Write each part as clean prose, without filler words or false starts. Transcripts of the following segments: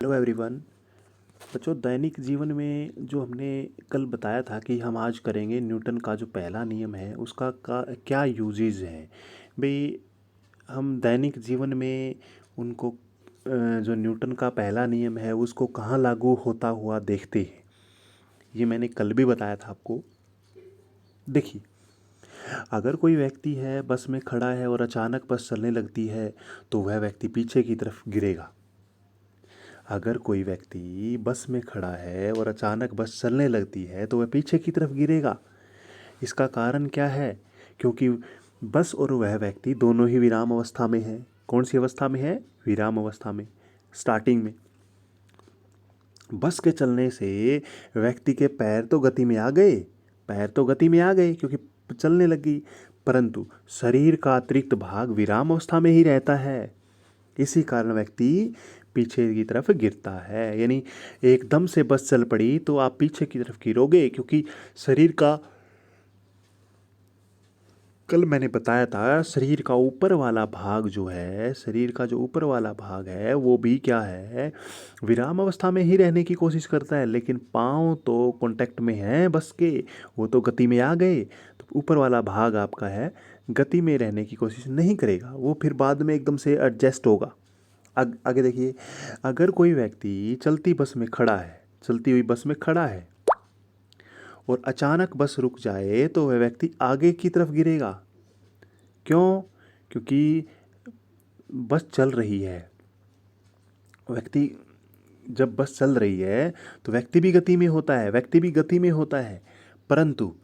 Hello everyone. बच्चों, दैनिक जीवन में जो हमने कल बताया था कि हम आज करेंगे न्यूटन का जो पहला नियम है उसका का क्या यूजेज है भाई। हम दैनिक जीवन में उनको जो न्यूटन का पहला नियम है उसको कहाँ लागू होता हुआ देखते हैं। ये मैंने कल भी बताया था आपको। देखिए, अगर कोई व्यक्ति है बस में खड़ा है और अचानक बस चलने लगती है तो वह व्यक्ति पीछे की तरफ गिरेगा। अगर कोई व्यक्ति बस में खड़ा है और अचानक बस चलने लगती है तो वह पीछे की तरफ गिरेगा। इसका कारण क्या है? क्योंकि बस और वह व्यक्ति दोनों ही विराम अवस्था में है। कौन सी अवस्था में है? विराम अवस्था में, स्टार्टिंग में। बस के चलने से व्यक्ति के पैर तो गति में आ गए, पैर तो गति में आ गए क्योंकि चलने लगी, परंतु शरीर का अतिरिक्त भाग विराम अवस्था में ही रहता है। इसी कारण व्यक्ति पीछे की तरफ गिरता है। यानी एकदम से बस चल पड़ी तो आप पीछे की तरफ गिरोगे, क्योंकि शरीर का, कल मैंने बताया था, शरीर का ऊपर वाला भाग जो है, शरीर का जो ऊपर वाला भाग है वो भी क्या है, विराम अवस्था में ही रहने की कोशिश करता है। लेकिन पाँव तो कांटेक्ट में हैं बस के, वो तो गति में आ गए। तो ऊपर वाला भाग आपका है गति में रहने की कोशिश नहीं करेगा, वो फिर बाद में एकदम से एडजस्ट होगा। आगे देखिए, अगर कोई व्यक्ति चलती बस में खड़ा है, चलती हुई बस में खड़ा है और अचानक बस रुक जाए तो वह व्यक्ति आगे की तरफ गिरेगा। क्यों? क्योंकि बस चल रही है। व्यक्ति, जब बस चल रही है तो व्यक्ति भी गति में होता है, व्यक्ति भी गति में होता है, परंतु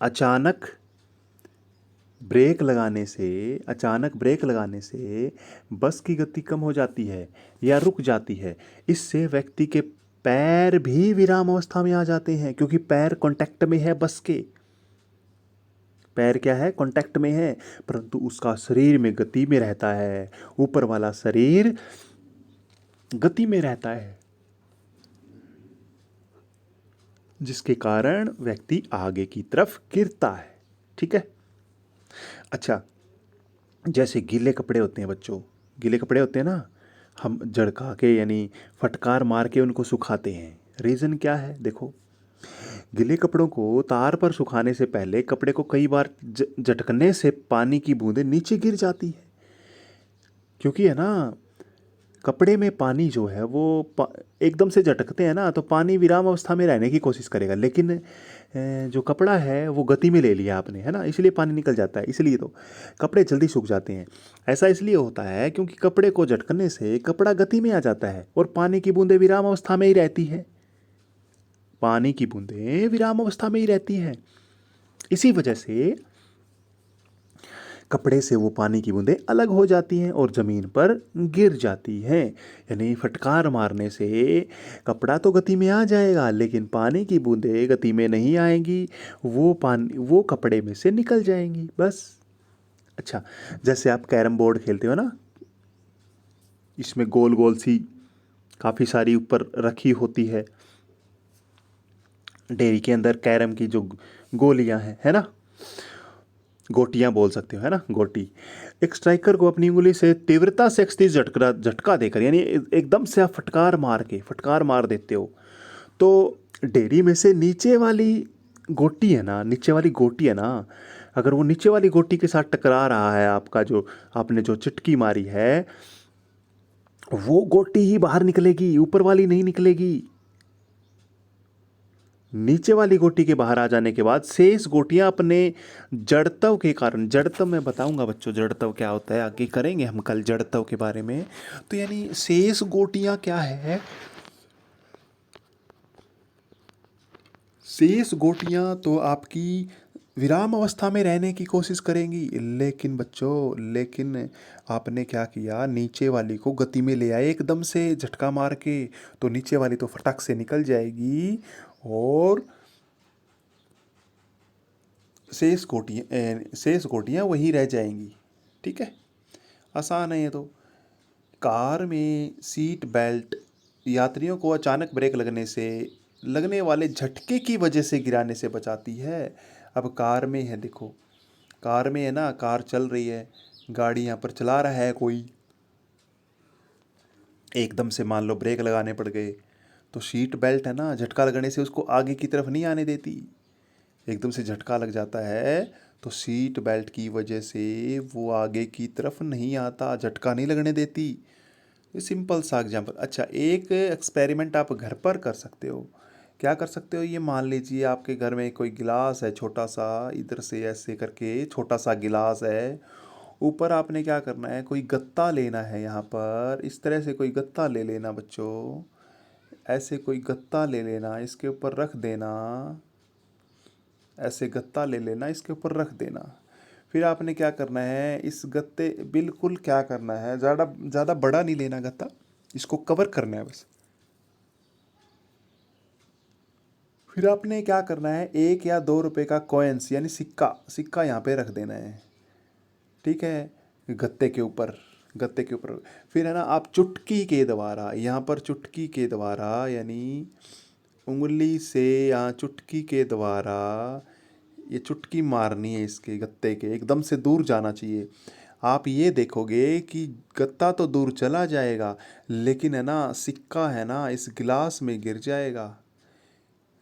अचानक ब्रेक लगाने से, अचानक ब्रेक लगाने से बस की गति कम हो जाती है या रुक जाती है। इससे व्यक्ति के पैर भी विराम अवस्था में आ जाते हैं, क्योंकि पैर कांटेक्ट में है बस के। पैर क्या है? कांटेक्ट में है, परंतु उसका शरीर में गति में रहता है। ऊपर वाला शरीर गति में रहता है, जिसके कारण व्यक्ति आगे की तरफ गिरता है। ठीक है। अच्छा, जैसे गीले कपड़े होते हैं बच्चों, गीले कपड़े होते हैं ना, हम झड़का के यानी फटकार मार के उनको सुखाते हैं। रीज़न क्या है? देखो, गीले कपड़ों को तार पर सुखाने से पहले कपड़े को कई बार झटकने से पानी की बूंदें नीचे गिर जाती है। क्योंकि है ना, कपड़े में पानी जो है वो एकदम से झटकते हैं ना तो पानी विराम अवस्था में रहने की कोशिश करेगा, लेकिन जो कपड़ा है वो गति में ले लिया आपने, है ना, इसलिए पानी निकल जाता है, इसलिए तो कपड़े जल्दी सूख जाते हैं। ऐसा इसलिए होता है क्योंकि कपड़े को झटकने से कपड़ा गति में आ जाता है और पानी की बूंदें विराम अवस्था में ही रहती है। पानी की बूंदें विराम अवस्था में ही रहती हैं। इसी वजह से कपड़े से वो पानी की बूंदें अलग हो जाती हैं और ज़मीन पर गिर जाती हैं। यानी फटकार मारने से कपड़ा तो गति में आ जाएगा, लेकिन पानी की बूंदें गति में नहीं आएंगी, वो कपड़े में से निकल जाएंगी बस। अच्छा, जैसे आप कैरम बोर्ड खेलते हो ना, इसमें गोल गोल सी काफ़ी सारी ऊपर रखी होती है, डेरी के अंदर कैरम की जो गोलियां हैं, है ना, गोटियां बोल सकते हो, है ना, गोटी। एक स्ट्राइकर को अपनी उंगली से तीव्रता से एक तेज झटका झटका देकर, यानी एकदम से आप फटकार मार देते हो, तो डेरी में से नीचे वाली गोटी है ना, नीचे वाली गोटी है ना, अगर वो नीचे वाली गोटी के साथ टकरा रहा है आपका, जो आपने जो चिटकी मारी है, वो गोटी ही बाहर निकलेगी, ऊपर वाली नहीं निकलेगी। नीचे वाली गोटी के बाहर आ जाने के बाद शेष गोटियां अपने जड़त्व के कारण, जड़त्व मैं बताऊंगा बच्चों, जड़त्व क्या होता है आगे करेंगे हम कल जड़त्व के बारे में। तो यानी शेष गोटियां क्या है, शेष गोटियां तो आपकी विराम अवस्था में रहने की कोशिश करेंगी, लेकिन बच्चों, लेकिन आपने क्या किया, नीचे वाली को गति में ले आए एकदम से झटका मार के, तो नीचे वाली तो फटक से निकल जाएगी और शेष गोटियाँ वहीं रह जाएंगी। ठीक है, आसान है ये तो। कार में सीट बेल्ट यात्रियों को अचानक ब्रेक लगने से लगने वाले झटके की वजह से गिराने से बचाती है। अब कार में है, देखो, कार में है ना, कार चल रही है, गाड़ी यहाँ पर चला रहा है कोई, एकदम से मान लो ब्रेक लगाने पड़ गए, तो सीट बेल्ट है ना, झटका लगने से उसको आगे की तरफ नहीं आने देती। एकदम से झटका लग जाता है तो सीट बेल्ट की वजह से वो आगे की तरफ नहीं आता, झटका नहीं लगने देती। ये सिंपल सा एग्जाम्पल। अच्छा, एक एक्सपेरिमेंट आप घर पर कर सकते हो। क्या कर सकते हो? ये मान लीजिए आपके घर में कोई गिलास है छोटा सा, इधर से ऐसे करके छोटा सा गिलास है। ऊपर आपने क्या करना है, कोई गत्ता लेना है, यहाँ पर इस तरह से कोई गत्ता ले लेना बच्चों। ऐसे कोई गत्ता ले लेना, इसके ऊपर रख देना। ऐसे गत्ता ले लेना, इसके ऊपर रख देना। फिर आपने क्या करना है, इस गत्ते बिल्कुल क्या करना है, ज़्यादा ज़्यादा बड़ा नहीं लेना गत्ता, इसको कवर करना है बस। फिर आपने क्या करना है, 1 या 2 रुपए का कॉइन्स यानी सिक्का सिक्का यहाँ पे रख देना है, ठीक है, गत्ते के ऊपर, गत्ते के ऊपर। फिर है ना, आप चुटकी के द्वारा, यहाँ पर चुटकी के द्वारा यानी उंगली से या चुटकी के द्वारा ये चुटकी मारनी है इसके गत्ते के, एकदम से दूर जाना चाहिए। आप ये देखोगे कि गत्ता तो दूर चला जाएगा, लेकिन है ना सिक्का है ना इस गिलास में गिर जाएगा।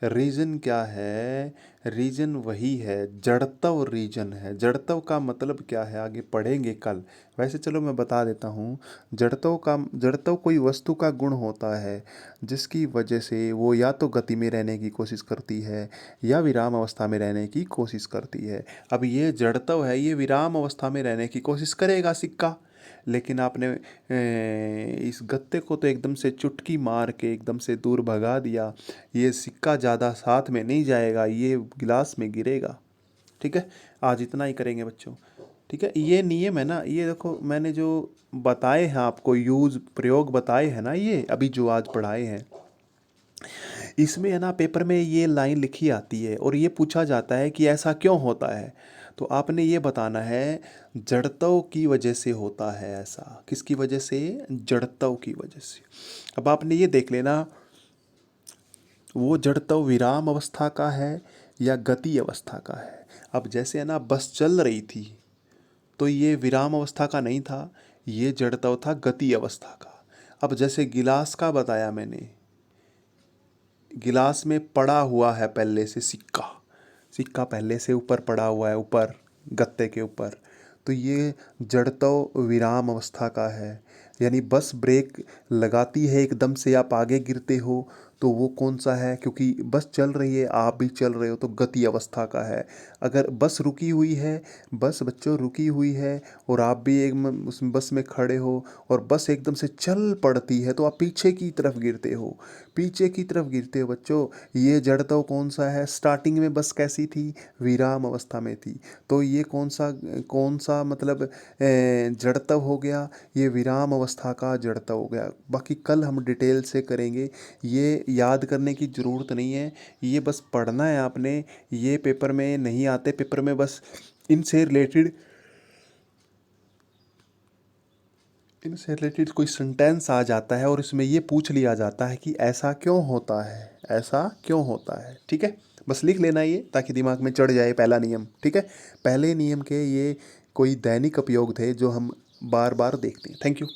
रीजन क्या है? रीजन वही है, जड़त्व रीजन है। जड़त्व का मतलब क्या है आगे पढ़ेंगे कल। वैसे चलो मैं बता देता हूँ। जड़त्व कोई वस्तु का गुण होता है जिसकी वजह से वो या तो गति में रहने की कोशिश करती है या विराम अवस्था में रहने की कोशिश करती है। अब ये जड़त्व है, ये विराम अवस्था में रहने की कोशिश करेगा सिक्का, लेकिन आपने इस गत्ते को तो एकदम से चुटकी मार के एकदम से दूर भगा दिया। ये सिक्का ज़्यादा साथ में नहीं जाएगा, ये गिलास में गिरेगा। ठीक है, आज इतना ही करेंगे बच्चों। ठीक है, ये नियम है ना, ये देखो मैंने जो बताए हैं आपको, यूज़ प्रयोग बताए हैं ना, ये अभी जो आज पढ़ाए हैं, इसमें है ना पेपर में ये लाइन लिखी आती है और ये पूछा जाता है कि ऐसा क्यों होता है। तो आपने ये बताना है जड़त्व की वजह से होता है ऐसा। किसकी वजह से? जड़त्व की वजह से। अब आपने ये देख लेना, वो जड़त्व विराम अवस्था का है या गति अवस्था का है। अब जैसे है ना बस चल रही थी तो ये विराम अवस्था का नहीं था, ये जड़त्व था गति अवस्था का। अब जैसे गिलास का बताया मैंने, गिलास में पड़ा हुआ है पहले से सिक्का, सिक्का पहले से ऊपर पड़ा हुआ है, ऊपर गत्ते के ऊपर, तो ये जड़त्व विराम अवस्था का है। यानी बस ब्रेक लगाती है एकदम से आप आगे गिरते हो तो वो कौन सा है? क्योंकि बस चल रही है, आप भी चल रहे हो, तो गति अवस्था का है। अगर बस रुकी हुई है, बस बच्चों रुकी हुई है और आप भी एक उस बस में खड़े हो और बस एकदम से चल पड़ती है तो आप पीछे की तरफ गिरते हो, पीछे की तरफ गिरते हो बच्चों। ये जड़त्व कौन सा है? स्टार्टिंग में बस कैसी थी? विराम अवस्था में थी। तो ये कौन सा मतलब जड़त्व हो गया? ये विराम अवस्था का जड़त्व हो गया। बाकी कल हम डिटेल से करेंगे, ये याद करने की ज़रूरत नहीं है, ये बस पढ़ना है आपने। ये पेपर में नहीं आते, पेपर में बस इनसे रिलेटेड कोई सेंटेंस आ जाता है और इसमें ये पूछ लिया जाता है कि ऐसा क्यों होता है, ऐसा क्यों होता है। ठीक है, बस लिख लेना ये ताकि दिमाग में चढ़ जाए पहला नियम। ठीक है, पहले नियम के ये कोई दैनिक उपयोग थे जो हम बार बार देखते हैं। Thank you.